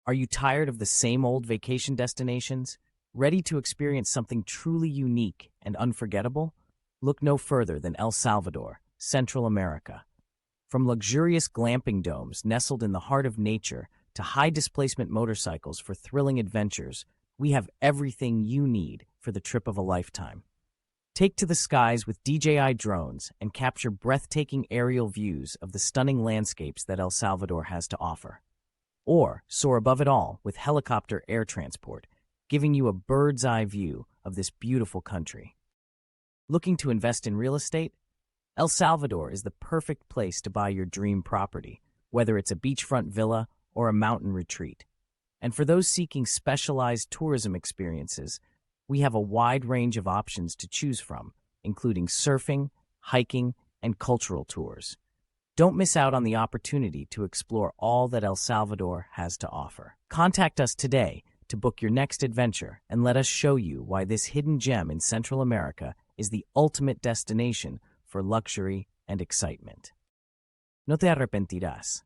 Are you tired of the same old vacation destinations? Ready to experience something truly unique and unforgettable? Look no further than El Salvador, Central America. From luxurious glamping domes nestled in the heart of nature to high-displacement motorcycles for thrilling adventures, we have everything you need for the trip of a lifetime. Take to the skies with DJI drones and capture breathtaking aerial views of the stunning landscapes that El Salvador has to offer. Or soar above it all with helicopter air transport, giving you a bird's-eye view of this beautiful country. Looking to invest in real estate? El Salvador is the perfect place to buy your dream property, whether it's a beachfront villa or a mountain retreat. And for those seeking specialized tourism experiences, we have a wide range of options to choose from, including surfing, hiking, and cultural tours. Don't miss out on the opportunity to explore all that El Salvador has to offer. Contact us today to book your next adventure and let us show you why this hidden gem in Central America is the ultimate destination for luxury and excitement. No te arrepentirás.